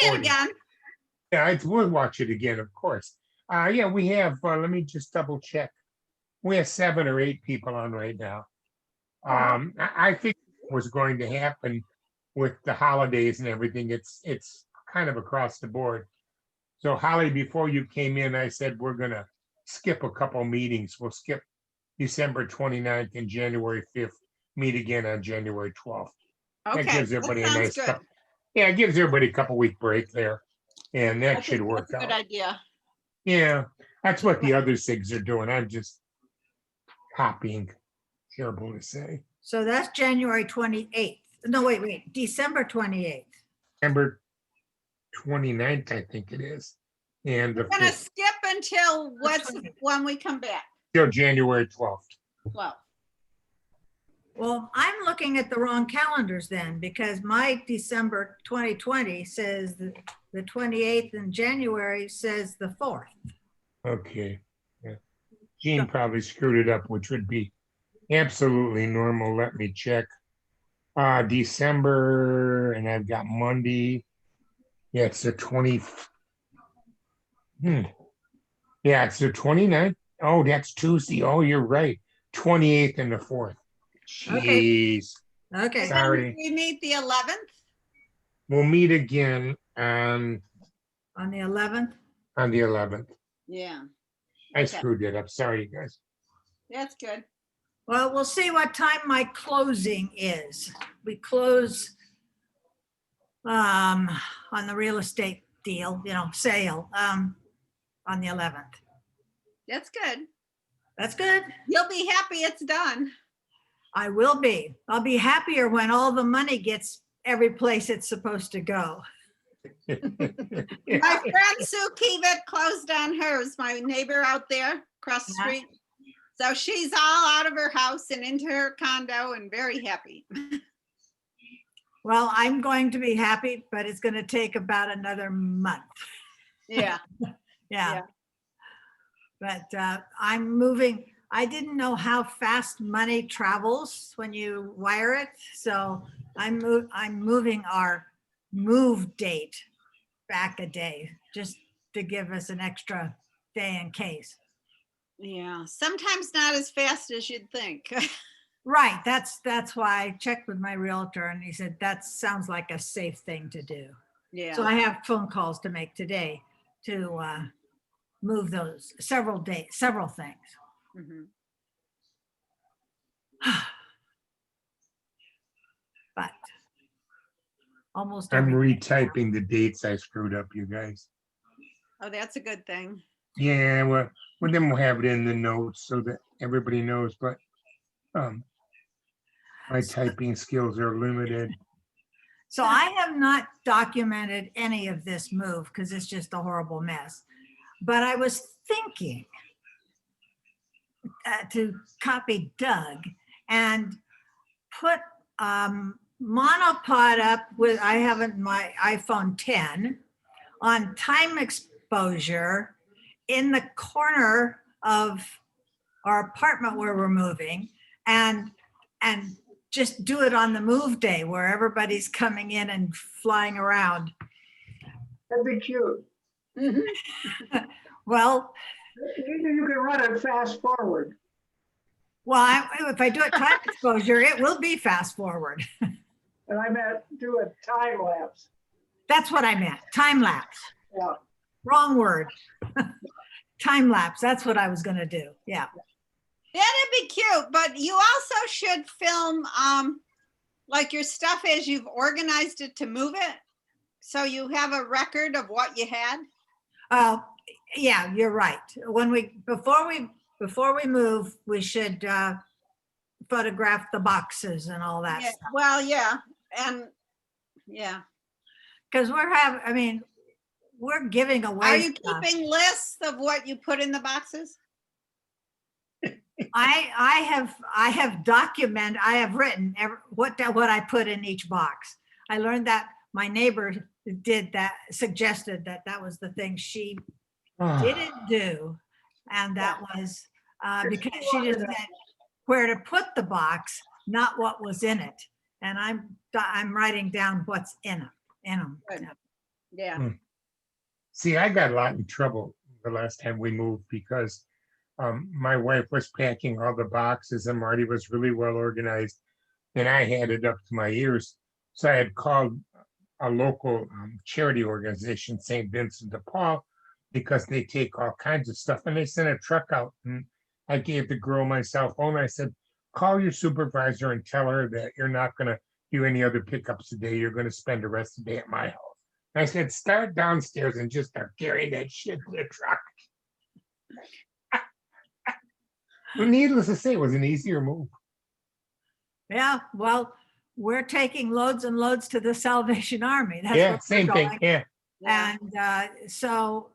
see it recording. again. Yeah, we'll watch it again, of course. Yeah, we have, let me just double check. We have 7 or 8 people on right now. I think it was going to happen with the holidays and everything. It's kind of across the board. So Holly, before you came in, I said we're gonna skip a couple meetings. We'll skip December 29th and January 5th, meet again on January 12th. That Okay, gives that everybody a sounds nice good. yeah, it gives everybody a couple week break there. And I that should think work that's a good out. idea. Yeah, that's what the other SIGs are doing. I'm just copying. Terrible to say. So that's January 28th. No, wait, December 28th. December 29th, I think it is. And the We're gonna 5th skip until when we come back. till January 12th. Well, Well, I'm looking at the wrong calendars then, because my December 2020 says the 28th, and January says the 4th. Okay. Yeah. Gene probably screwed it up, which would be absolutely normal. Let me check. December, and I've got Monday. Yeah, it's the 20. Yeah, it's the 29th. Oh, that's Tuesday. Oh, you're right. 28th and the 4th. Jeez. Okay. Sorry. we meet the 11th. We'll meet again on On the 11th. the 11th. Yeah, I Okay. screwed it up. Sorry, guys. that's good. Well, we'll see what time my closing is. We close on the real estate deal, sale, on the 11th. That's good. That's good. You'll be happy it's done. I will be. I'll be happier when all the money gets every place it's supposed to go. My friend Sue Kiewit closed on hers, my neighbor out there across the Yeah. street. So she's all out of her house and into her condo and very happy. Well, I'm going to be happy, but it's going to take about another month. Yeah. Yeah. But I'm moving. I didn't know how fast money travels when you wire it. So I'm moving our move date back a day just to give us an extra day in case. Yeah. Sometimes not as fast as you'd think. Right. That's why I checked with my realtor and he said, that sounds like a safe thing to do. Yeah. So I have phone calls to make today to move those several things. Mhm. But almost I'm everything. retyping the dates I screwed up, you guys. Oh, that's a good thing. Yeah, well, then we'll have it in the notes so that everybody knows, but my typing skills are limited. So I have not documented any of this move because it's just a horrible mess. But I was thinking to copy Doug and put monopod up with, I have it in my iPhone 10 on time exposure in the corner of our apartment where we're moving, and just do it on the move day where everybody's coming in and flying around. That'd be cute. Well, You can run it fast forward. if I do it time exposure, it will be fast forward. And I meant do a time lapse. That's what I meant. Time lapse. Yeah. Wrong word. Time lapse. That's what I was going to do. Yeah. That'd be cute, but you also should film like your stuff as you've organized it to move it. So you have a record of what you had. Yeah, you're right. Before we move, we should photograph the boxes and all that Yeah, stuff. well, yeah. And yeah. Because we're giving away. Are you stuff. keeping lists of what you put in the boxes? I have written what I put in each box. I learned that my neighbor suggested that was the thing she didn't do. And that was because she just said where to put the box, not what was in it. And I'm writing down what's in them. Good. Yeah. See, I got a lot in trouble the last time we moved because my wife was packing all the boxes and Marty was really well organized and I had it up to my ears. So I had called a local charity organization, St. Vincent de Paul, because they take all kinds of stuff and they sent a truck out. And I gave the girl my cell phone. I said, call your supervisor and tell her that you're not going to do any other pickups today. You're going to spend the rest of the day at my house. And I said, start downstairs and just start carrying that shit to the truck. Well, needless to say, it was an easier move. Yeah, well, we're taking loads and loads to the Salvation Army. That's Yeah, where we're same thing. going. Yeah. And so,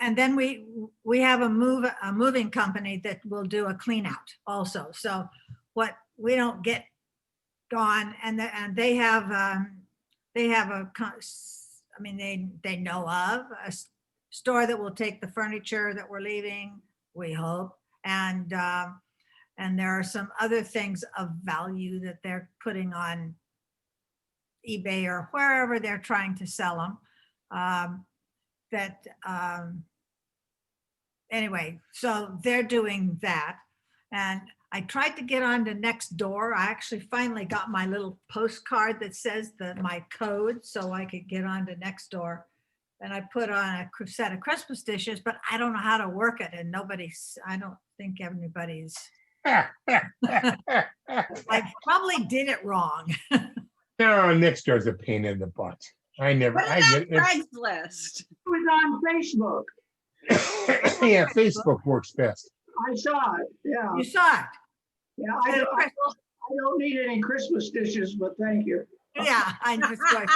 and then we have a moving company that will do a clean out also. So what we don't get gone, and they have I mean, they know of a store that will take the furniture that we're leaving, we hope. And there are some other things of value that they're putting on eBay or wherever they're trying to sell them. Anyway, so they're doing that. And I tried to get on to Nextdoor. I actually finally got my little postcard that says my code so I could get on to Nextdoor. And I put on a set of Christmas dishes, but I don't know how to work it. And I don't think anybody's, I probably did it wrong. No, Nextdoor's a pain in the butt. I Put get it it. on Craigslist. It was on Facebook. Yeah, Facebook works best. I saw it, yeah. You saw it. Yeah, I don't need any Christmas dishes, but thank you. Yeah, I just going,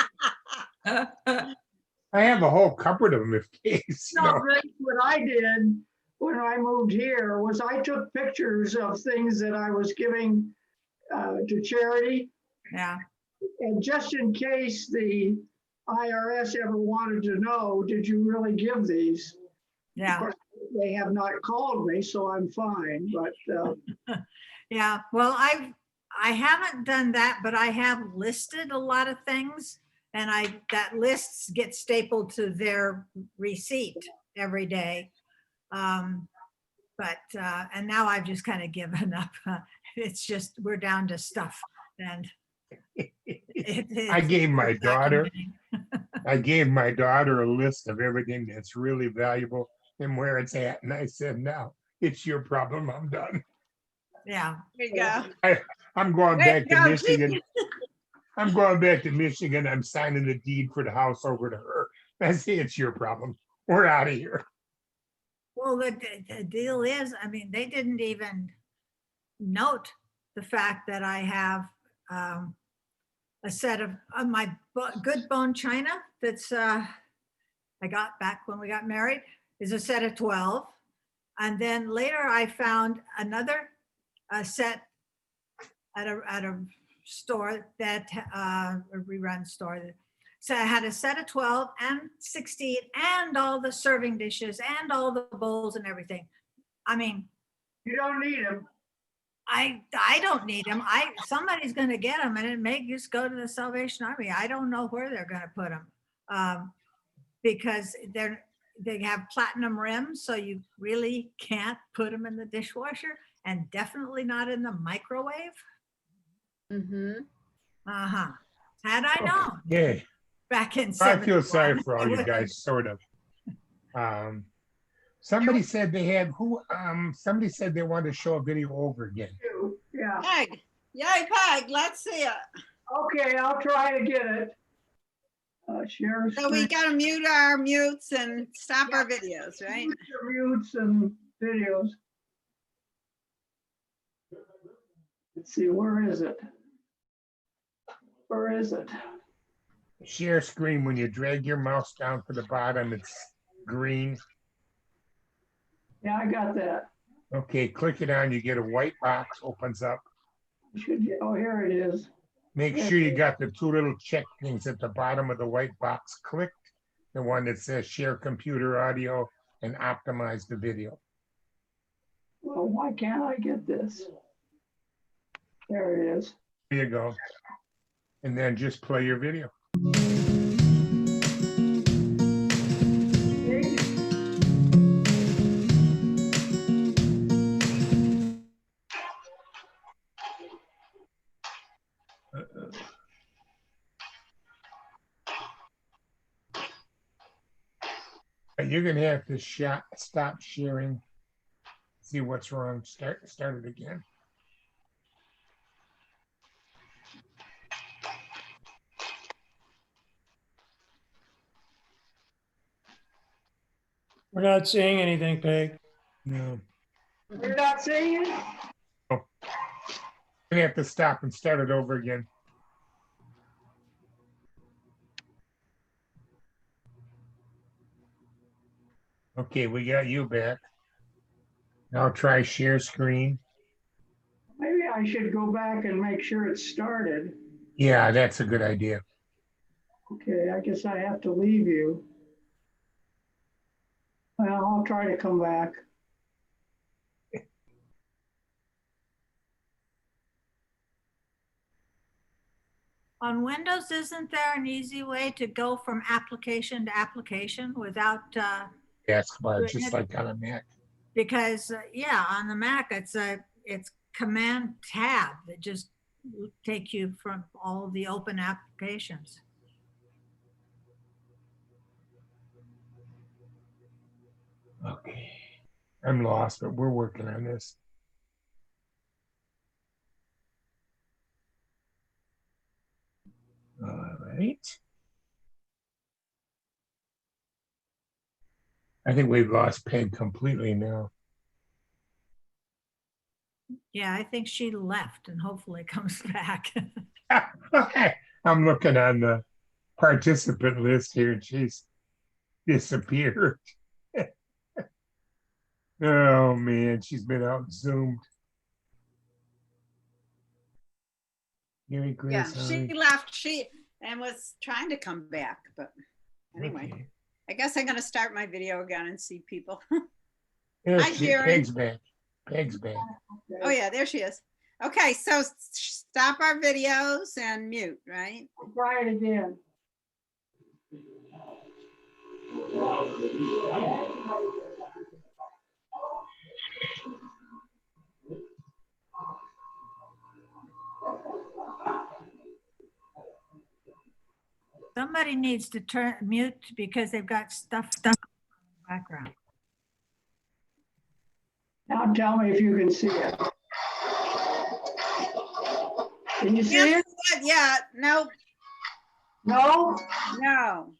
I have a whole cupboard of them if case. You No, know. Grace, what I did when I moved here was I took pictures of things that I was giving to charity. yeah. And just in case the IRS ever wanted to know, did you really give these? Yeah. Of course, they have not called me, so I'm fine, but Yeah, well, I haven't done that, but I have listed a lot of things, and that lists get stapled to their receipt every day. And now I've just kind of given up. It's just, we're down to stuff, and I gave my it's daughter, documenting. I gave my daughter a list of everything that's really valuable and where it's at. And I said, now it's your problem. I'm done. Yeah, There you go. I'm going There back you to go. Michigan. I'm going back to Michigan. I'm signing the deed for the house over to her. I say, it's your problem. We're out of here. well, the deal is, I mean, they didn't even note the fact that I have a set of my good bone china that's I got back when we got married, is a set of 12. And then later I found another set at a store that a rerun store. So I had a set of 12 and 16 and all the serving dishes and all the bowls and everything. I mean, you don't need them. I don't need them. Somebody's going to get them, and it may just go to the Salvation Army. I don't know where they're going to put them because they have platinum rims, so you really can't put them in the dishwasher, and definitely not in the microwave. Mm-hmm. Had I known Yeah. back in I feel 71, sorry for all I you would- guys, sort of. Somebody said they had somebody said they wanted to show a video over again. Yeah, Peg. Yay, Peg. Let's see it. okay, I'll try to get it. Share So we screen, gotta mute our mutes and stop our videos, right? mutes and videos. Let's see, where is it? Where is it? Share screen, when you drag your mouse down to the bottom, it's green. Yeah, I got that. Okay, click it on, you get a white box, opens up. Should get, oh, here it is. Make sure you got the two little check things at the bottom of the white box clicked. The one that says share computer audio and optimize the video. Well, why can't I get this? There it is. There you go. And then just play your video. You're gonna have to stop sharing. See what's wrong. Start it again. We're not seeing anything, Peg. No. You're not seeing it? You're gonna have to stop and start it over again. Okay, we got you back. Now try share screen. Maybe I should go back and make sure it's started. Yeah, that's a good idea. Okay, I guess I have to leave you. Well, I'll try to come back. On Windows, isn't there an easy way to go from application to application without, Taskbar, just like on a Mac. because, yeah, on the Mac, it's Command Tab that just take you from all the open applications. Okay. I'm lost, but we're working on this. All right. I think we've lost Peg completely now. Yeah, I think she left and hopefully comes back. I'm looking on the participant list here and she's disappeared. Oh man, she's been out zoomed. Mary Yeah, Grace. she left, and was trying to come back, but anyway, Okay. I guess I'm gonna start my video again and see people. Yeah, Hi, Sharon. Peg's back. Peg's back. Oh yeah, there she is. Okay, so stop our videos and mute, right? Try it again. Somebody needs to turn mute because they've got stuff in the background. Now tell me if you can see it. Can you see Yes, it? yeah, no, No? no.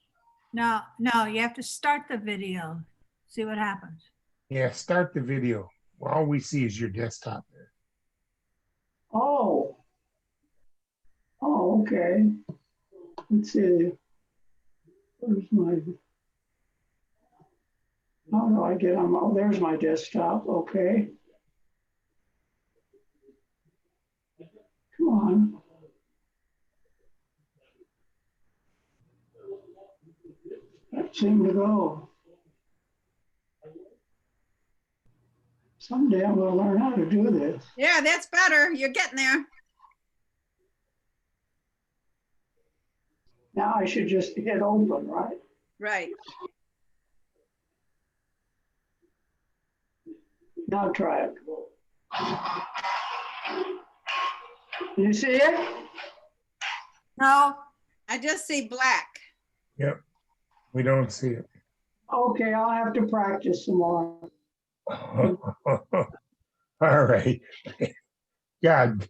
No, you have to start the video. See what happens. Yeah, start the video. All we see is your desktop there. Oh. Oh, okay. Let's see. Where's my, how do I get on? Oh, there's my desktop. Okay. Come on. That seemed to go. Someday I'm going to learn how to do this. Yeah, that's better. You're getting there. Now I should just hit open, right? Right. Now try it. You see it? No, I just see black. Yep. We don't see it. Okay, I'll have to practice some more. All right. God,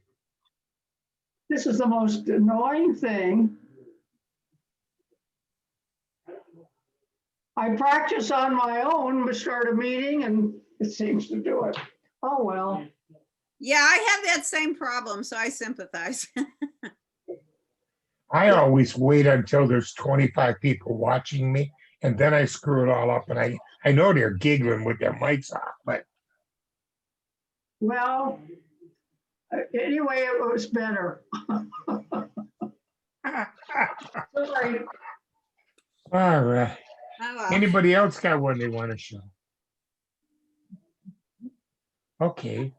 This is the most annoying thing. I practice on my own, but start a meeting and it seems to do it. Oh, well. Yeah, I have that same problem, so I sympathize. I always wait until there's 25 people watching me and then I screw it all up. And I know they're giggling with their mics off, but Well, anyway, it was better. Sorry. all right. Oh, well. Anybody else got one they want to show? Okay.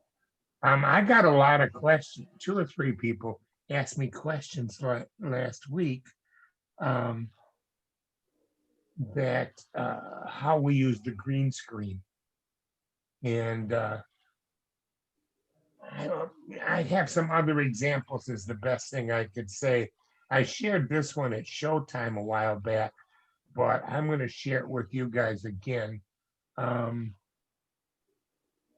I got a lot of questions. 2 or 3 people asked me questions last week that how we use the green screen. And I have some other examples is the best thing I could say. I shared this one at Showtime a while back but I'm going to share it with you guys again. Let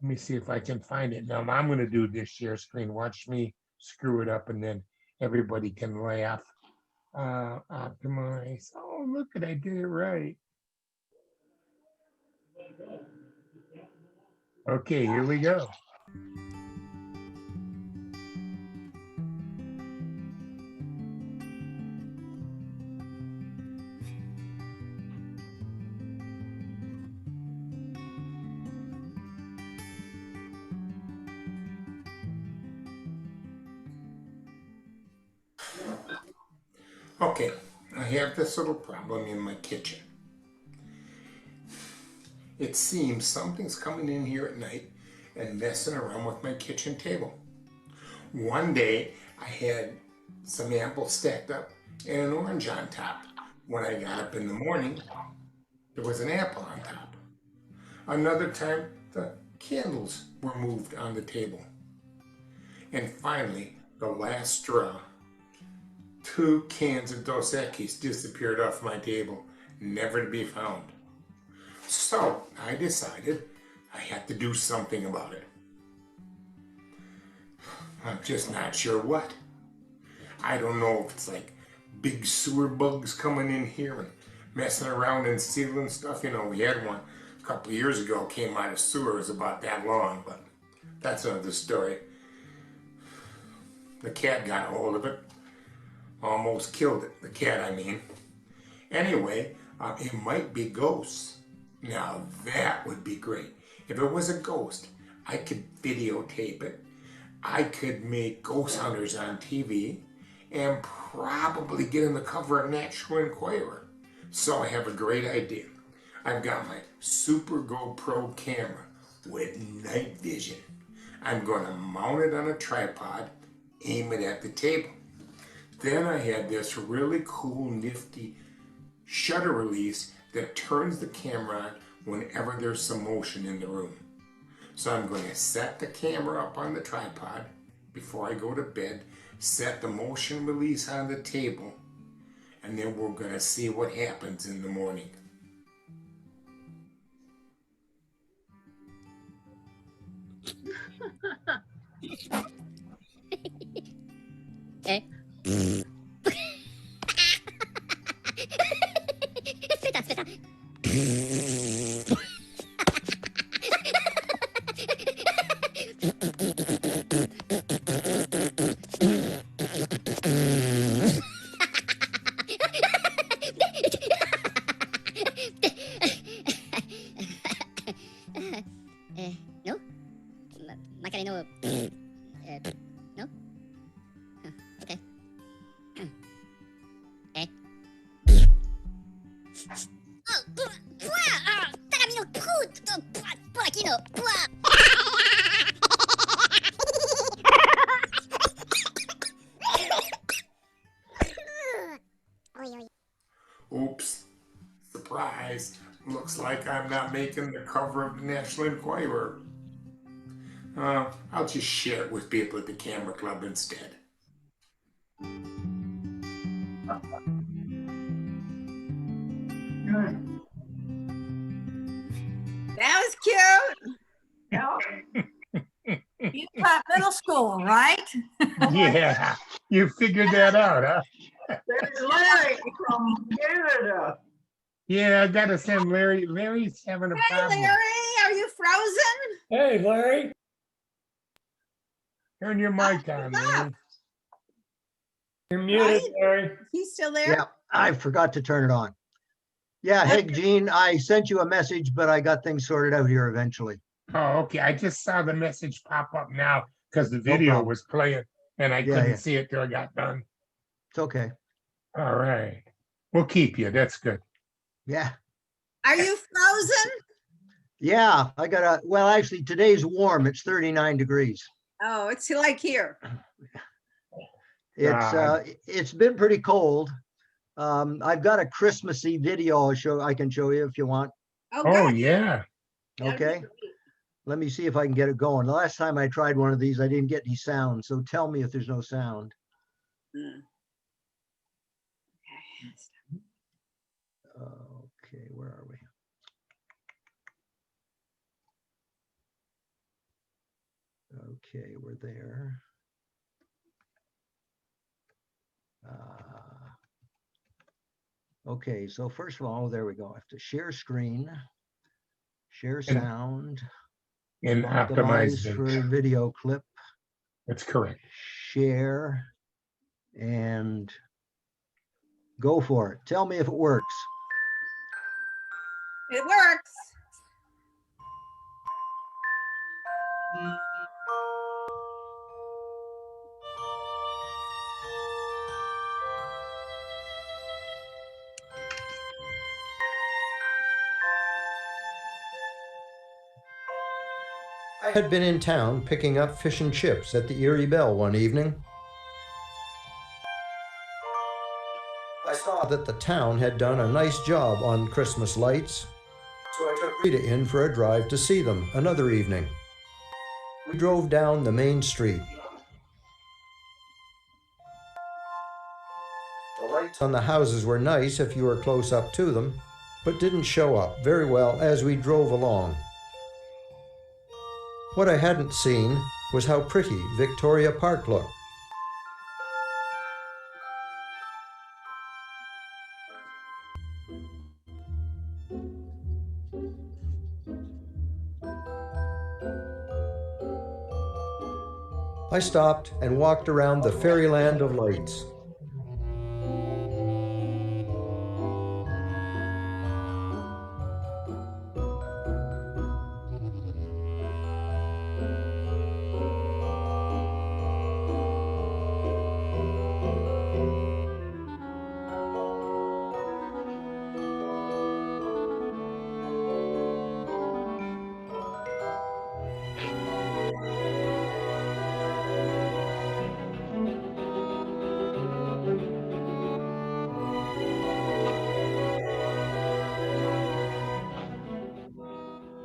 me see if I can find it. Now I'm going to do this share screen. Watch me screw it up, and then everybody can laugh. Optimize. Oh, look at, I did it right. Okay, here we go. Okay, I have this little problem in my kitchen. It seems something's coming in here at night and messing around with my kitchen table. One day I had some apples stacked up and an orange on top. When I got up in the morning, there was an apple on top. Another time, the candles were moved on the table. And finally, the last straw, 2 cans of Dos Equis disappeared off my table, never to be found. So I decided I had to do something about it. I'm just not sure what. I don't know if it's like big sewer bugs coming in here and messing around and stealing stuff. You know, we had one a couple of years ago, came out of sewer, it was about that long, but that's another story. The cat got a hold of it, almost killed it, the cat I mean. Anyway, it might be ghosts. Now that would be great. If it was a ghost, I could videotape it. I could make ghost hunters on TV and probably get in the cover of National Enquirer. So I have a great idea. I've got my Super GoPro camera with night vision. I'm going to mount it on a tripod, aim it at the table. Then I had this really cool, nifty shutter release that turns the camera on whenever there's some motion in the room. So I'm going to set the camera up on the tripod before I go to bed, set the motion release on the table, and then we're going to see what happens in the morning. Eh? Aspetta. No? Magari no. No? Okay. Eh? Taramino crudo! Porachino! Oops, surprise. Looks like I'm not making the cover of the National Enquirer. I'll just share it with people at the camera club instead. Good. That was cute. Yeah, You taught middle school, right? Yeah, you figured that out, huh? there's Larry from Canada. Yeah, I gotta send Larry. Larry's having a Hey, problem. Larry, are you frozen? Hey, Larry. Turn your mic on, Larry. You're muted, Right? Larry. He's still there? Yeah, I forgot to turn it on. Yeah, hey, Gene, I sent you a message, but I got things sorted out here eventually. Oh, okay. I just saw the message pop up now because the video problem. was playing and I Yeah, couldn't yeah. see it till I got done. It's okay. All right. We'll keep you. That's good. Yeah, Are you frozen? yeah, well, actually, today's warm. It's 39 degrees. Oh, it's like here. It's been pretty cold. I've got a Christmassy video I can show you if you want. Oh, Oh, good. yeah. That'd be Okay. great. Let me see if I can get it going. The last time I tried one of these, I didn't get any sound. So tell me if there's no sound. Mm. Okay. Uh, Okay, where are we? Okay, we're there. Okay, so first of all, there we go. I have to share screen, share sound, And optimize optimize for video. video clip, That's correct. share, and go for it. Tell me if it works. It works. I had been in town picking up fish and chips at the Erie Bell one evening. I saw that the town had done a nice job on Christmas lights, so I took Rita in for a drive to see them another evening. We drove down the main street. The lights on the houses were nice if you were close up to them, but didn't show up very well as we drove along. What I hadn't seen was how pretty Victoria Park looked. I stopped and walked around the fairyland of lights.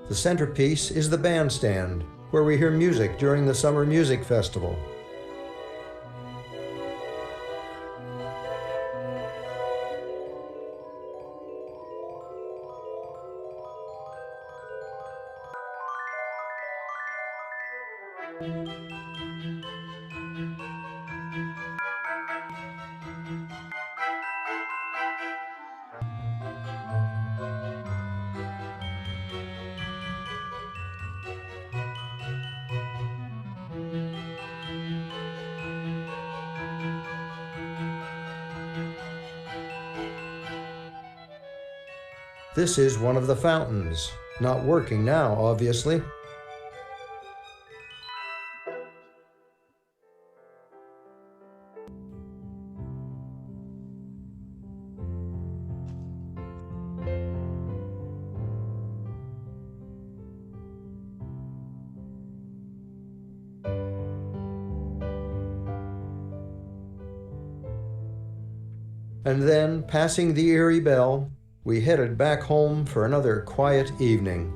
The centerpiece is the bandstand, where we hear music during the Summer Music Festival. This is one of the fountains, not working now, obviously. And then, passing the Erie Bell, we headed back home for another quiet evening.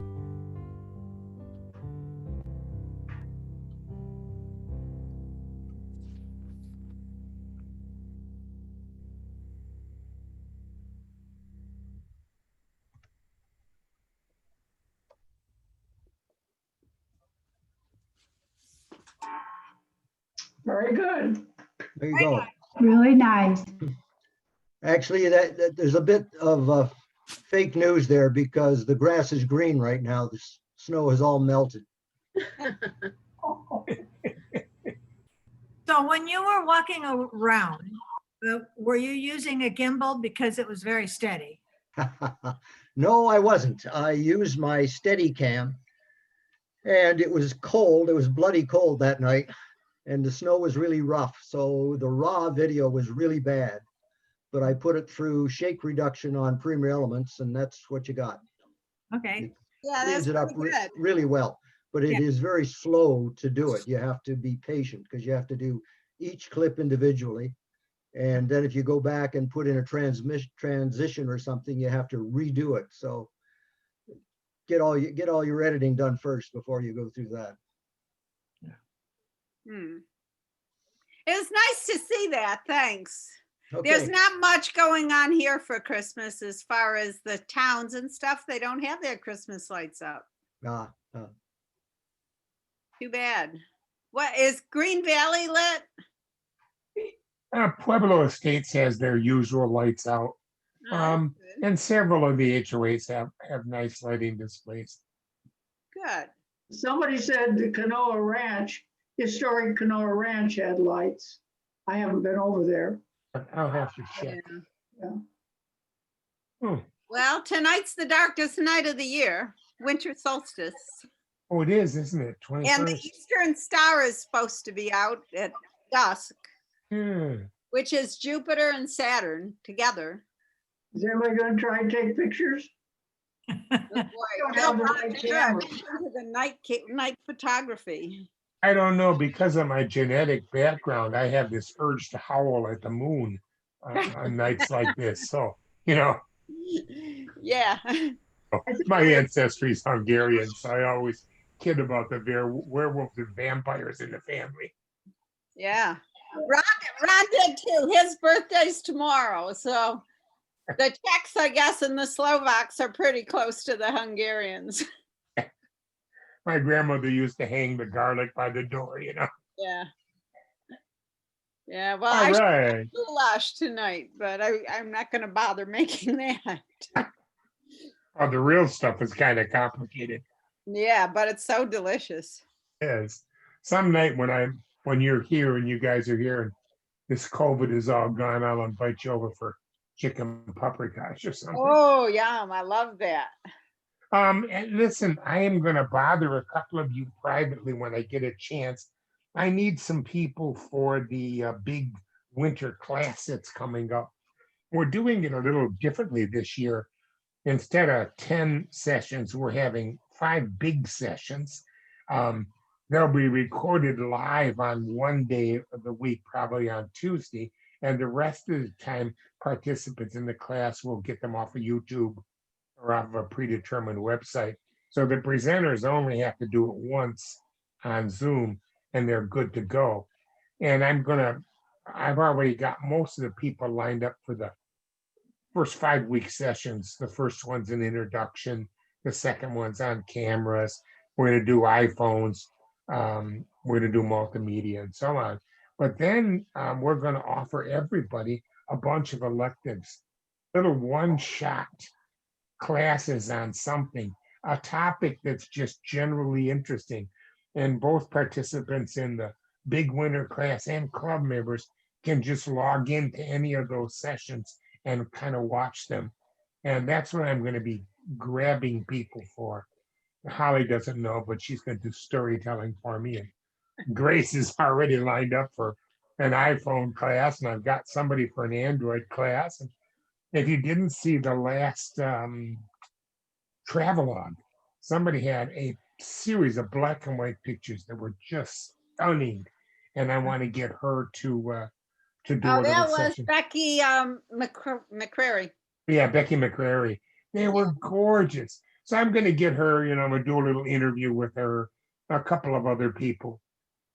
Very good. There you go. Really nice. Actually, there's a bit of fake news there because the grass is green right now. The snow has all melted. So when you were walking around, were you using a gimbal because it was very steady? No, I wasn't. I used my Steadicam, and it was cold. It was bloody cold that night, and the snow was really rough. So the raw video was really bad, but I put it through shake reduction on Premier Elements, and that's what you got. Okay. Yeah, Cleans that's it up pretty good. really well, but it Yeah. is very slow to do it. You have to be patient because you have to do each clip individually. And then if you go back and put in a transition or something, you have to redo it. So get all your editing done first before you go through that. Hmm. It was nice to see that. Thanks. There's Okay. not much going on here for Christmas as far as the towns and stuff. They don't have their Christmas lights up. Ah, Too bad. What is Green Valley lit? Pueblo Estates has their usual lights out. Oh, that's And several of the HOAs have nice lighting displays. good. Somebody said the Canoa Ranch, historic Canoa Ranch had lights. I haven't been over there. But I'll have to check. Yeah. Hmm. Well, tonight's the darkest night of the year, winter solstice. Oh, it is, isn't it? And the 21st. Eastern Star is supposed to be out at dusk, Hmm. which is Jupiter and Saturn together. Is everybody gonna try and take pictures? Oh, boy, Don't Bill have the brought right me camera. into the night photography. I don't know, because of my genetic background, I have this urge to howl at the moon on nights like this. So, Yeah. my ancestry is Hungarian, so I always kid about the werewolves and vampires in the family. Yeah. Ron did too. His birthday's tomorrow. So the Czechs, I guess, and the Slovaks are pretty close to the Hungarians. My grandmother used to hang the garlic by the door. Yeah. Yeah. Well, All I should right. have goulash tonight, but I'm not going to bother making that. Oh, the real stuff is kind of complicated. Yeah, but it's so delicious. Yes. Some night when you're here and you guys are here and this COVID is all gone, I'll invite you over for chicken paprikash or something. Oh, yum. I love that. And listen, I am going to bother a couple of you privately when I get a chance. I need some people for the big winter class that's coming up. We're doing it a little differently this year. Instead of 10 sessions, we're having 5 big sessions. They'll be recorded live on one day of the week, probably on Tuesday. And the rest of the time, participants in the class will get them off of YouTube or off of a predetermined website. So the presenters only have to do it once on Zoom and they're good to go. And I've already got most of the people lined up for the first 5-week sessions. The first one's an introduction. The second one's on cameras. We're going to do iPhones. We're going to do multimedia and so on. But then we're going to offer everybody a bunch of electives, little one-shot classes on something, a topic that's just generally interesting. And both participants in the big winter class and club members can just log into any of those sessions and kind of watch them. And that's what I'm going to be grabbing people for. Holly doesn't know, but she's going to do storytelling for me. And Grace is already lined up for an iPhone class, and I've got somebody for an Android class. And if you didn't see the last travelogue, somebody had a series of black and white pictures that were just stunning. And I want to get her to do Oh, a that little was session. Becky McCrary. Yeah, Becky McCrary. They were gorgeous. So I'm going to get her, I'm going to do a little interview with her, a couple of other people.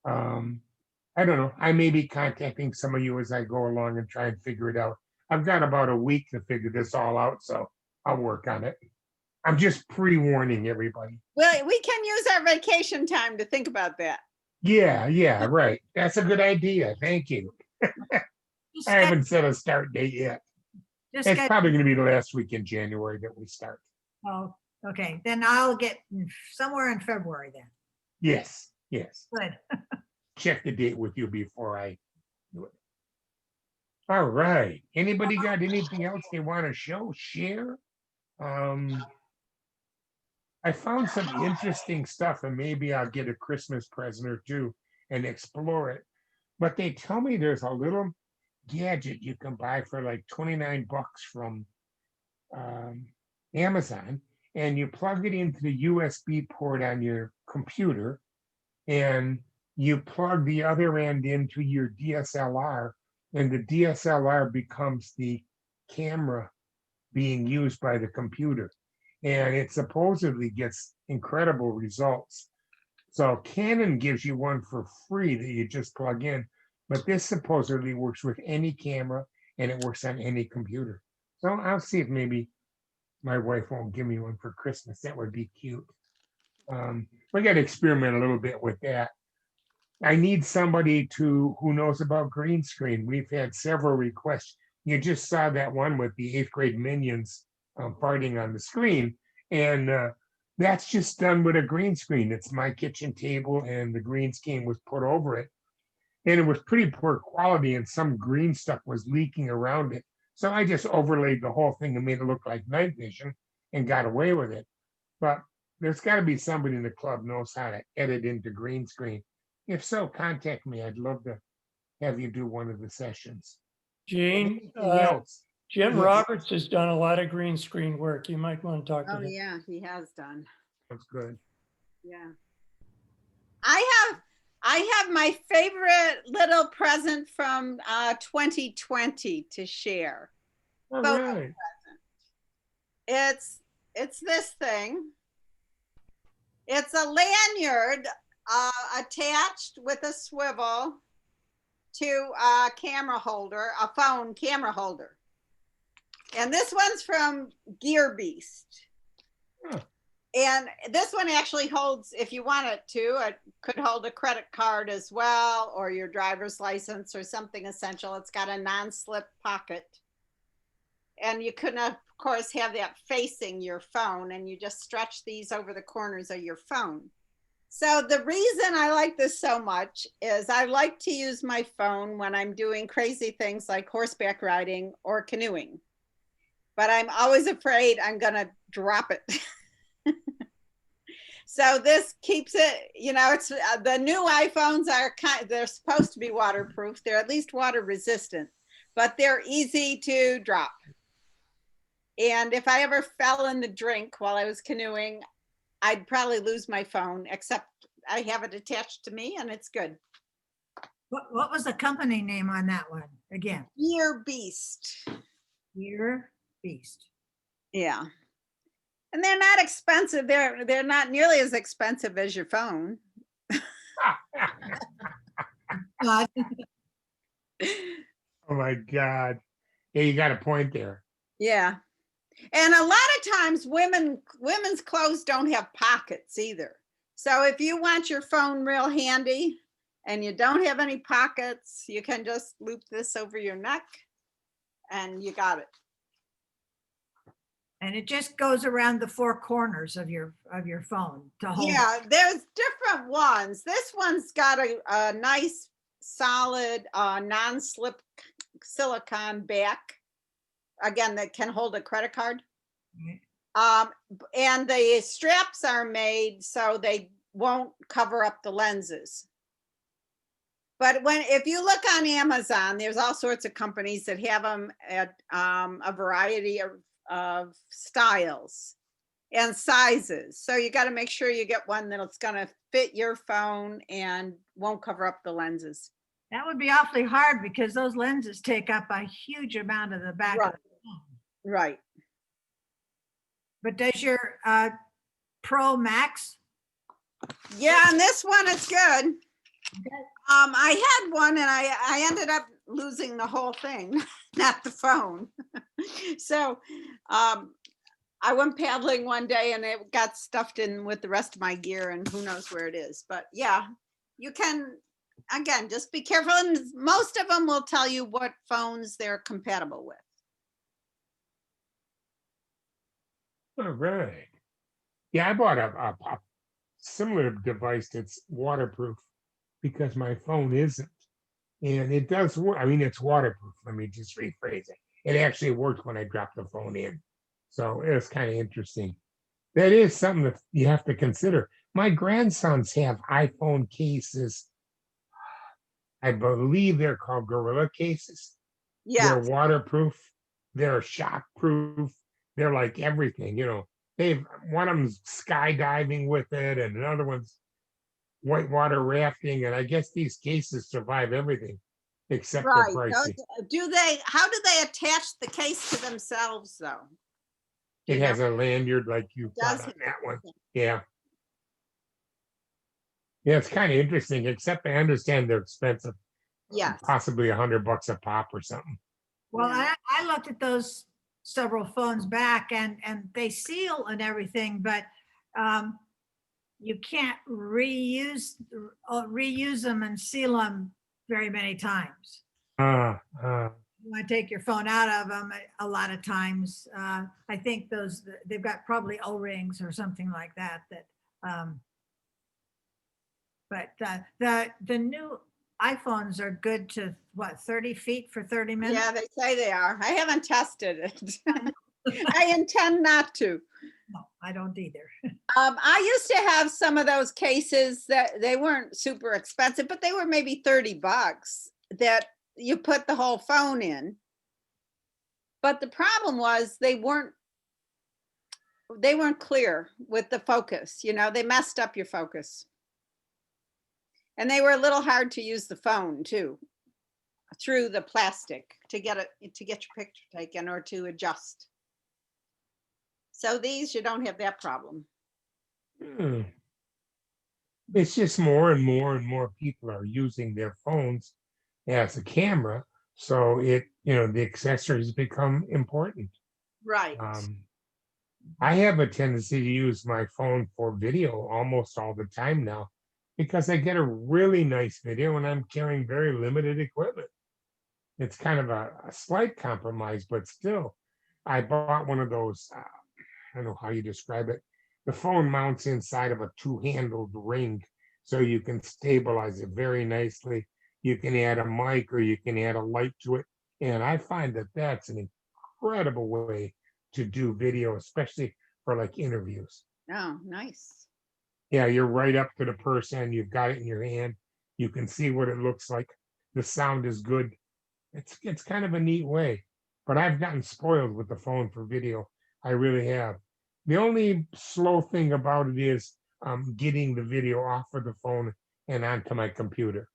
I don't know. I may be contacting some of you as I go along and try and figure it out. I've got about a week to figure this all out, so I'll work on it. I'm just pre-warning everybody. Well, we can use our vacation time to think about that. Yeah, right. That's a good idea. Thank you. Just I haven't set a start date yet. just It's get- probably going to be the last week in January that we start. Oh, okay, then I'll get somewhere in February then. Yes. Good. Check the date with you before I do it. All right. Anybody got anything else they want to share? I found some interesting stuff, and maybe I'll get a Christmas present or two and explore it. But they tell me there's a little gadget you can buy for like 29 bucks from Amazon, and you plug it into the USB port on your computer, and you plug the other end into your DSLR, and the DSLR becomes the camera being used by the computer. And it supposedly gets incredible results. So Canon gives you one for free that you just plug in, but this supposedly works with any camera, and it works on any computer. So I'll see if maybe my wife won't give me one for Christmas. That would be cute. We got to experiment a little bit with that. I need somebody who knows about green screen. We've had several requests. You just saw that one with the 8th grade minions farting on the screen, and that's just done with a green screen. It's my kitchen table, and the green screen was put over it, and it was pretty poor quality, and some green stuff was leaking around it. So I just overlaid the whole thing and made it look like night vision and got away with it. But there's got to be somebody in the club knows how to edit into green screen. If so, contact me. I'd love to have you do one of the sessions. Gene, Anything else? Jim Yes. Roberts has done a lot of green screen work. You might want to talk to Oh, him. yeah, he has done. That's good. Yeah. I have my favorite little present from 2020 to share. All Photo right. It's this thing. It's a lanyard attached with a swivel to a camera holder, a phone camera holder. And this one's from Gear Beast. Huh. And this one actually holds, if you want it to, it could hold a credit card as well, or your driver's license or something essential. It's got a non-slip pocket. And you can, of course, have that facing your phone, and you just stretch these over the corners of your phone. So the reason I like this so much is I like to use my phone when I'm doing crazy things like horseback riding or canoeing. But I'm always afraid I'm going to drop it. So this keeps it, you know, it's the new iPhones are they're supposed to be waterproof. They're at least water resistant, but they're easy to drop. And if I ever fell in the drink while I was canoeing, I'd probably lose my phone, except I have it attached to me and it's good. What was the company name on that one again? Gear Beast. Gear Beast. Yeah. And they're not expensive. They're not nearly as expensive as your phone. Uh, Oh my God. Yeah, you got a point there. Yeah. And a lot of times women's clothes don't have pockets either. So if you want your phone real handy and you don't have any pockets, you can just loop this over your neck and you got it. And it just goes around the four corners of your phone to hold. Yeah, there's different ones. This one's got a nice solid non-slip silicone back. Again, that can hold a credit card. And the straps are made so they won't cover up the lenses. But if you look on Amazon, there's all sorts of companies that have them at a variety of styles and sizes. So you got to make sure you get one that's going to fit your phone and won't cover up the lenses. That would be awfully hard because those lenses take up a huge amount of the back Right. of the phone. Right. But does your Pro Max? Yeah, and this one is good. I had one and I ended up losing the whole thing, not the phone. So I went paddling one day and it got stuffed in with the rest of my gear and who knows where it is. But yeah, you can, again, just be careful. And most of them will tell you what phones they're compatible with. All right. Yeah, I bought a similar device that's waterproof because my phone isn't. And it does work. I mean, it's waterproof. Let me just rephrase it. It actually worked when I dropped the phone in. So it was kind of interesting. That is something that you have to consider. My grandsons have iPhone cases. I believe they're called Gorilla cases. Yeah. They're waterproof. They're shockproof. They're like everything, you know. One of them's skydiving with it, and another one's whitewater rafting. And I guess these cases survive everything except Right. they're pricey. How do they attach the case to themselves though? It has a lanyard like you got Does on it? that one. Yeah. Yeah, it's kind of interesting, except I understand they're expensive. Yes. Possibly $100 a pop or something. Well, Yeah. I looked at those several phones back and they seal and everything, but you can't reuse them and seal them very many times. Uh, uh, You want to take your phone out of them a lot of times. I think they've got probably O-rings or something like that. But the new iPhones are good to what, 30 feet for 30 minutes? Yeah, they say they are. I haven't tested it. I intend not to. No, I don't either. I used to have some of those cases that they weren't super expensive, but they were maybe $30 that you put the whole phone in. But the problem was they weren't clear with the focus. You know, they messed up your focus. And they were a little hard to use the phone too, through the plastic to get your picture taken or to adjust. So these, you don't have that problem. hmm. It's just more and more and more people are using their phones as a camera. So the accessories become important. Right. I have a tendency to use my phone for video almost all the time now because I get a really nice video and I'm carrying very limited equipment. It's kind of a slight compromise, but still, I bought one of those, I don't know how you describe it. The phone mounts inside of a two-handled ring, so you can stabilize it very nicely. You can add a mic or you can add a light to it. And I find that that's an incredible way to do video, especially for like interviews. Oh, nice. Yeah, you're right up to the person. You've got it in your hand. You can see what it looks like. The sound is good. It's kind of a neat way. But I've gotten spoiled with the phone for video. I really have. The only slow thing about it is getting the video off of the phone and onto my computer.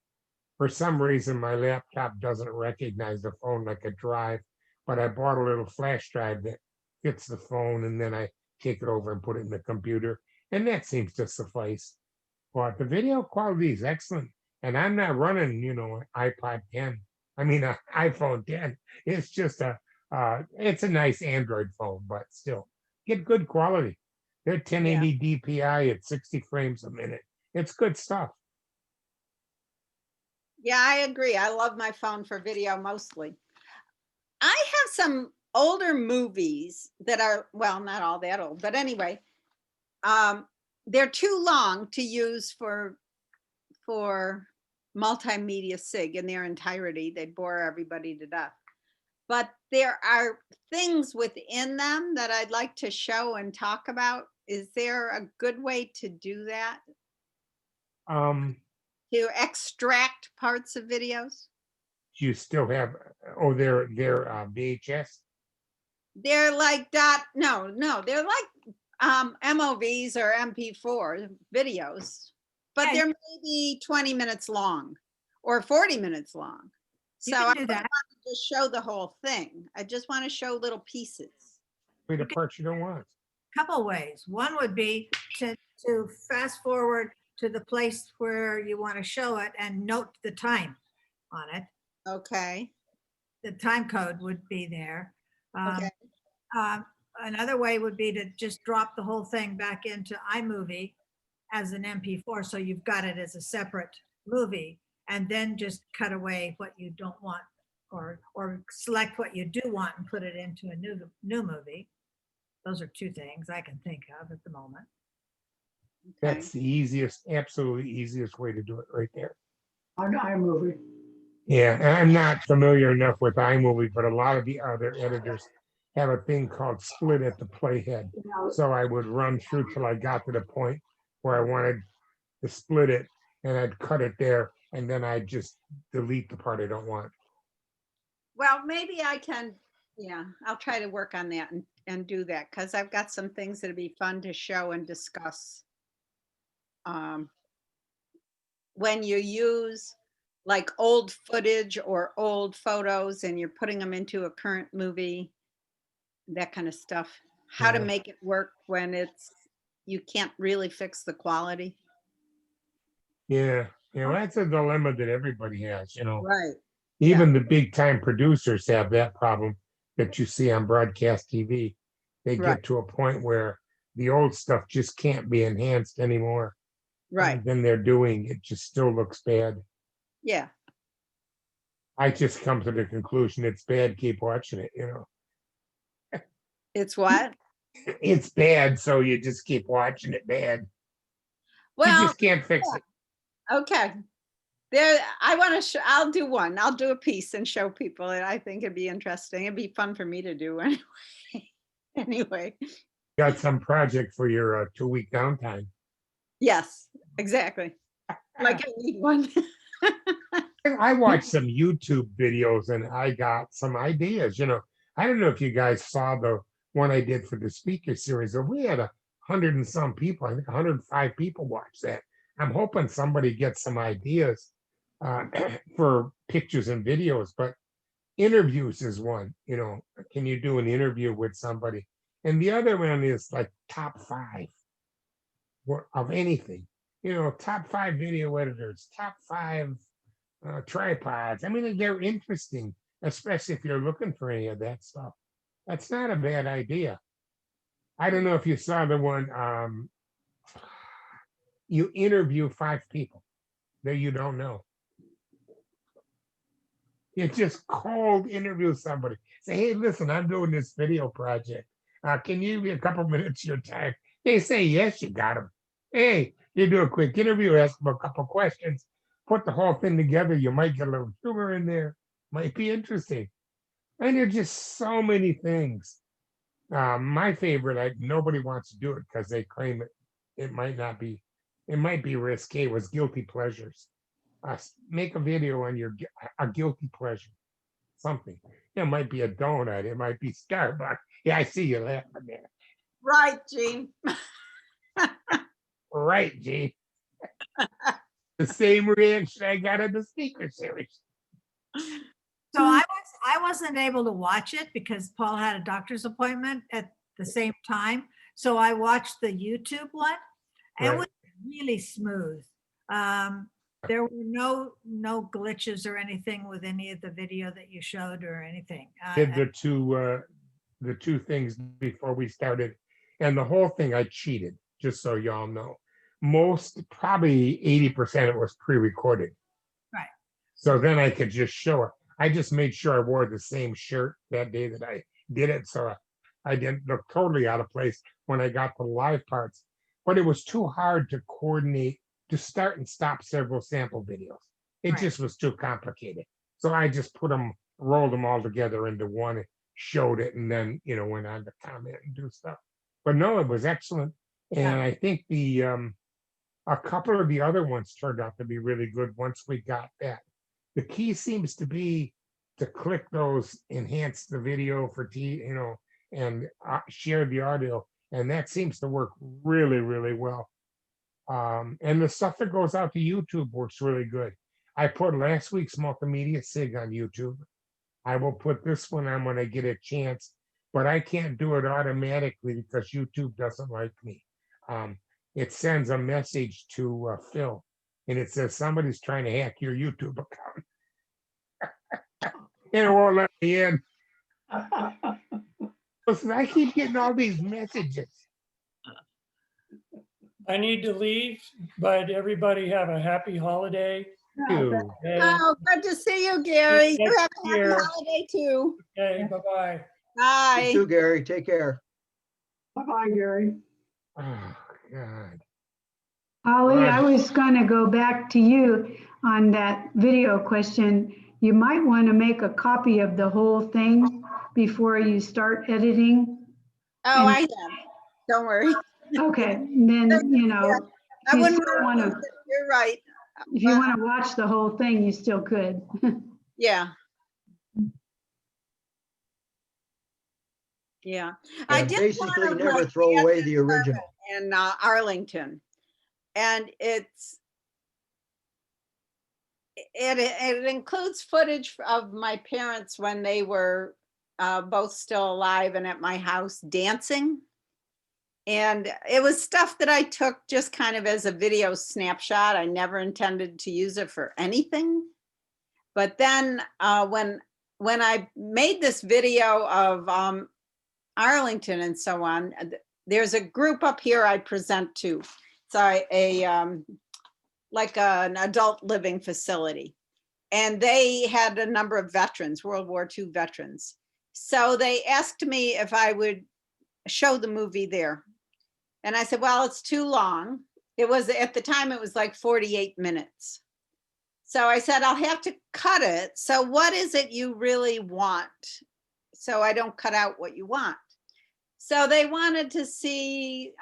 For some reason, my laptop doesn't recognize the phone like a drive, but I bought a little flash drive that fits the phone, and then I take it over and put it in the computer, and that seems to suffice. But the video quality is excellent, and I'm not running, an iPod 10. I mean, an iPhone 10. It's just it's a nice Android phone, but still, get good quality. They're 1080 DPI at 60 frames a minute. It's good stuff. Yeah, I agree. I love my phone for video mostly. I have some older movies that are, well, not all that old, but anyway, they're too long to use for Multimedia SIG in their entirety. They bore everybody to death. But there are things within them that I'd like to show and talk about. Is there a good way to do that? Um, To extract parts of videos? you still have, they're VHS. They're like they're like MOVs or MP4 videos, but Yeah, they're maybe 20 minutes long or 40 minutes long. you So can I do don't that. want to just show the whole thing. I just want to show little pieces. Wait, the parts you don't want. Couple ways. One would be to fast forward to the place where you want to show it and note the time on it. Okay. The time code would be there. Okay. Another way would be to just drop the whole thing back into iMovie as an MP4, so you've got it as a separate movie, and then just cut away what you don't want, or select what you do want and put it into a new movie. Those are two things I can think of at the moment. Okay. That's the easiest, absolutely easiest way to do it right there. On iMovie. Yeah, and I'm not familiar enough with iMovie, but a lot of the other editors have a thing called split at the playhead. So I would run through till I got to the point where I wanted to split it, and I'd cut it there, and then I'd just delete the part I don't want. Well, maybe I can, I'll try to work on that and do that, because I've got some things that'd be fun to show and discuss. When you use like old footage or old photos and you're putting them into a current movie, that kind of stuff, how to Yeah. make it work when you can't really fix the quality. Yeah, that's a dilemma that everybody has, Right. Even the big time producers have that problem that you see on broadcast TV. They Right. get to a point where the old stuff just can't be enhanced anymore. Right. Than they're doing. It just still looks bad. Yeah. I just come to the conclusion it's bad. Keep watching it. It's what? It's bad, so you just keep watching it. Bad. You Well, just can't fix it. okay. There, I want to show, I'll do one. I'll do a piece and show people. And I think it'd be interesting. It'd be fun for me to do anyway. Anyway. Got some project for your 2-week downtime. Yes, exactly. Like I need one. I watched some YouTube videos and I got some ideas. I don't know if you guys saw the one I did for the speaker series. We had 100 and some people. I think 105 people watched that. I'm hoping somebody gets some ideas for pictures and videos, but interviews is one. Can you do an interview with somebody? And the other one is like top 5 of anything. Top 5 video editors, top 5 tripods. I mean, they're interesting, especially if you're looking for any of that stuff. That's not a bad idea. I don't know if you saw the one, you interview 5 people that you don't know. You just cold interview somebody. Say, hey, listen, I'm doing this video project. Can you give me a couple minutes of your time? They say, yes, you got them. Hey, you do a quick interview, ask them a couple questions, put the whole thing together. You might get a little humor in there. Might be interesting. And there's just so many things. My favorite, nobody wants to do it because they claim it might be risque, was guilty pleasures. Make a video on a guilty pleasure, something. It might be a donut. It might be Starbucks. Yeah, I see you laughing there. Right, Gene. Right, Gene. The same reaction I got in the speaker series. So I wasn't able to watch it because Paul had a doctor's appointment at the same time. So I watched the YouTube one. It was really smooth. There were no glitches or anything with any of the video that you showed or anything. Did the two things before we started, and the whole thing I cheated, just so y'all know. Probably 80% of it was pre-recorded. Right. So then I could just show it. I just made sure I wore the same shirt that day that I did it, so I didn't look totally out of place when I got the live parts. But it was too hard to coordinate, to start and stop several sample videos. It just was too complicated. So I just rolled them all together into one, showed it, and then went on to comment and do stuff. But no, it was excellent. And I think a couple of the other ones turned out to be really good once we got that. The key seems to be to click those, enhance the video for and share the audio. And that seems to work really, really well. And the stuff that goes out to YouTube works really good. I put last week's Multimedia SIG on YouTube. I will put this one on when I get a chance, but I can't do it automatically because YouTube doesn't like me. It sends a message to Phil, and it says somebody's trying to hack your YouTube account. And it won't let me in. Listen, I keep getting all these messages. I need to leave, but everybody have a happy holiday. Too. Okay, Oh, good to see you, Gary. You have a happy Here. holiday too. okay, bye-bye. You Bye. too, Gary. Take care. Bye-bye, Gary. Oh, God. Holly, Right. I was going to go back to you on that video question. You might want to make a copy of the whole thing before you start editing. Oh, I have. Don't worry. Okay, then, I you wouldn't still want to, You're right. if you want to watch the whole thing, you still could. Yeah. Yeah. I Yeah, did basically want to never write throw away Kansas the original. in Arlington. And it includes footage of my parents when they were both still alive and at my house dancing. And it was stuff that I took just kind of as a video snapshot. I never intended to use it for anything. But then when I made this video of Arlington and so on, there's a group up here I present to. It's like an adult living facility. And they had a number of veterans, World War II veterans. So they asked me if I would show the movie there. And I said, well, it's too long. It was, at the time, it was like 48 minutes. So I said, I'll have to cut it. So what is it you really want? So I don't cut out what you want. So they wanted to see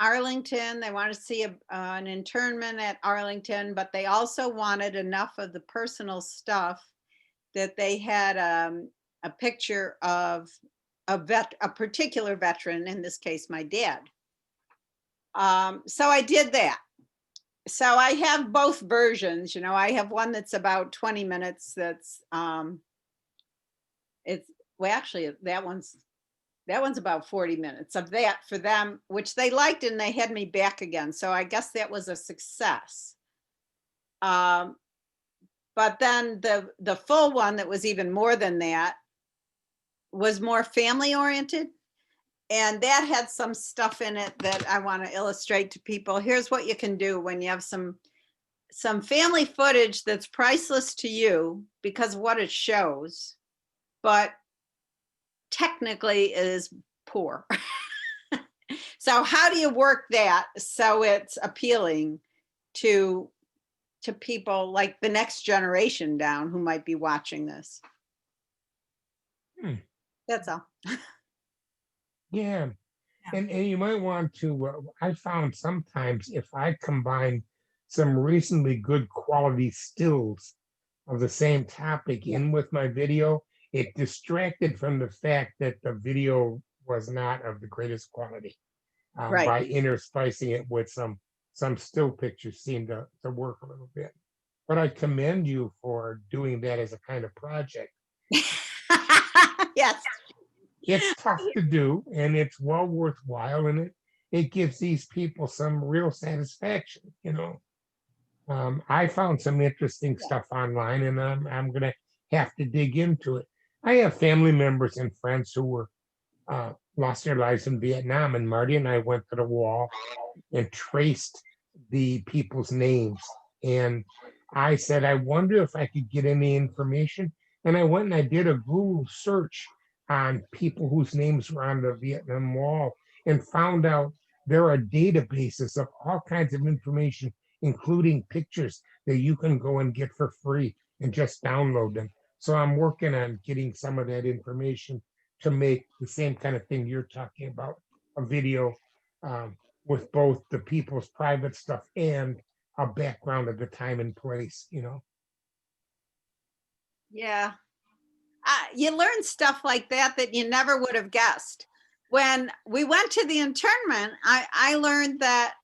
Arlington. They wanted to see an internment at Arlington, but they also wanted enough of the personal stuff that they had a picture of a particular veteran, in this case, my dad. So I did that. So I have both versions, I have one that's about 20 minutes. That's actually that one's about 40 minutes of that for them, which they liked, and they had me back again. So I guess that was a success. But then the full one that was even more than that was more family oriented. And that had some stuff in it that I want to illustrate to people. Here's what you can do when you have some family footage that's priceless to you because of what it shows, but technically is poor. So how do you work that so it's appealing to people like the next generation down who might be watching this? That's all. Yeah. And you might want to, I found sometimes if I combine some reasonably good quality stills of the same topic in with my video, it distracted from the fact that the video was not of the greatest quality. Right. By interspicing it with some still pictures seemed to work a little bit. But I commend you for doing that as a kind of project. Yes. It's tough to do, and it's well worthwhile, and it gives these people some real satisfaction, I found some interesting stuff online, and I'm gonna have to dig into it. I have family members and friends who were lost their lives in Vietnam, and Marty and I went to the wall and traced the people's names. And I said, I wonder if I could get any information. And I went and I did a Google search on people whose names were on the Vietnam Wall and found out there are databases of all kinds of information, including pictures that you can go and get for free and just download them. So I'm working on getting some of that information to make the same kind of thing you're talking about, a video with both the people's private stuff and a background of the time and place, Yeah. You learn stuff like that you never would have guessed. When we went to the internment, I learned that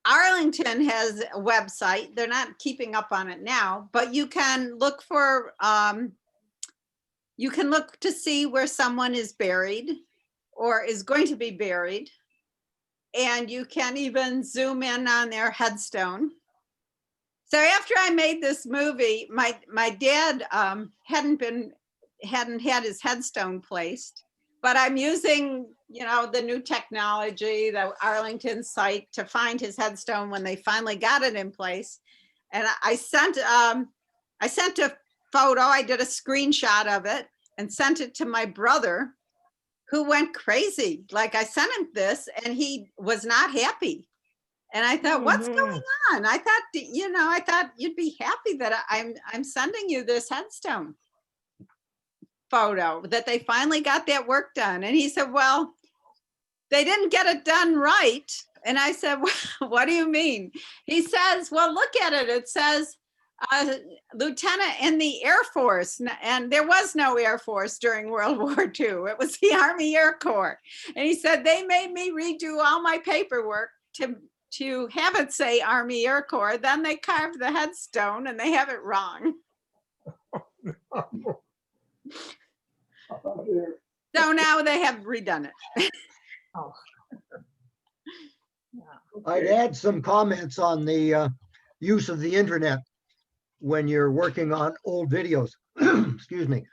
Arlington has a website. They're not keeping up on it now, but you can look for, you can look to see where someone is buried or is going to be buried. And you can even zoom in on their headstone. So after I made this movie, my dad hadn't had his headstone placed, but I'm using, the new technology, the Arlington site, to find his headstone when they finally got it in place. And I sent a photo. I did a screenshot of it and sent it to my brother, who went crazy. Like, I sent him this and he was not happy. And I thought, what's going on? I thought you'd be happy that I'm sending you this headstone photo, that they finally got that work done. And he said, well, they didn't get it done right. And I said, well, what do you mean? He says, well, look at it. It says lieutenant in the Air Force. And there was no Air Force during World War II. It was the Army Air Corps. And he said, they made me redo all my paperwork to have it say Army Air Corps. Then they carved the headstone and they have it wrong. So now they have redone it. Oh. I'd add some comments on the use of the internet. when you're working on old videos, excuse me,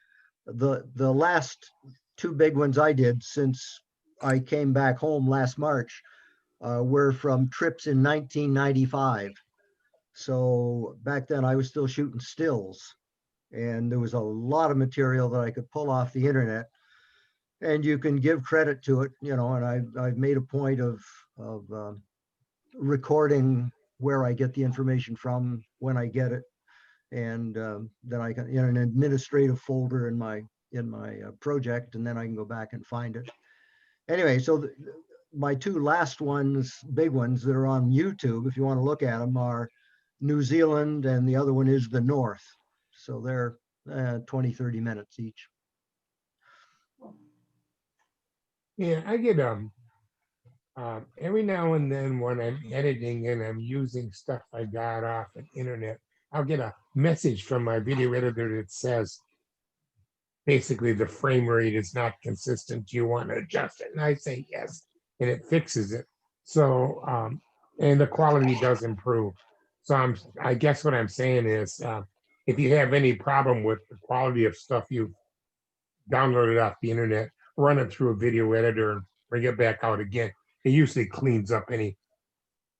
the last two big ones I did since I came back home last March were from trips in 1995. So back then I was still shooting stills, and there was a lot of material that I could pull off the internet. And you can give credit to it, you know, and I've made a point of recording where I get the information from, when I get it, and then I can in an administrative folder in my project, and then I can go back and find it. Anyway, so my two last ones, big ones that are on YouTube, if you want to look at them, are New Zealand, and the other one is the North. So they're 20, 30 minutes each. Yeah, I get every now and then when I'm editing and I'm using stuff I got off the internet, I'll get a message from my video editor that says basically the frame rate is not consistent. Do you want to adjust it? And I say yes, and it fixes it. So and the quality does improve. So I guess what I'm saying is if you have any problem with the quality of stuff you've downloaded off the internet, run it through a video editor and bring it back out again. It usually cleans up any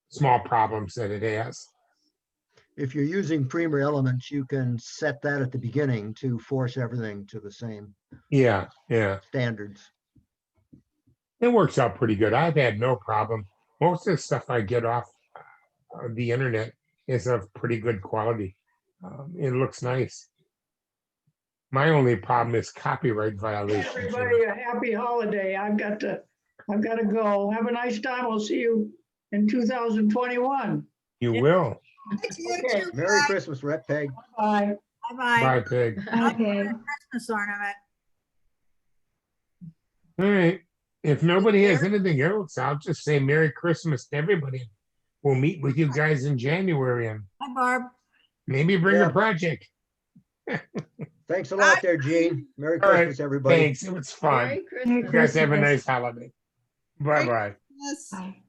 small problems that it has. If you're using Premiere Elements, you can set that at the beginning to force everything to the same Yeah. standards. It works out pretty good. I've had no problem. Most of the stuff I get off the internet is of pretty good quality. It looks nice. My only problem is copyright violations. Everybody a happy holiday. I've got to go. Have a nice time. We'll see you in 2021. You will. Okay. Merry Christmas, Rep Peg. Bye. Bye-bye. Bye, Pig. Okay. Christmas ornament. All right. If nobody has anything else, I'll just say Merry Christmas to everybody. We'll meet with you guys in January and Hi, Barb. maybe bring Yeah. a project. Thanks a lot there, Gene. Merry All right, Christmas, everybody. Thanks. It was fun. Merry Merry You guys have a Christmas. nice holiday. Bye-bye. Christmas. Bye.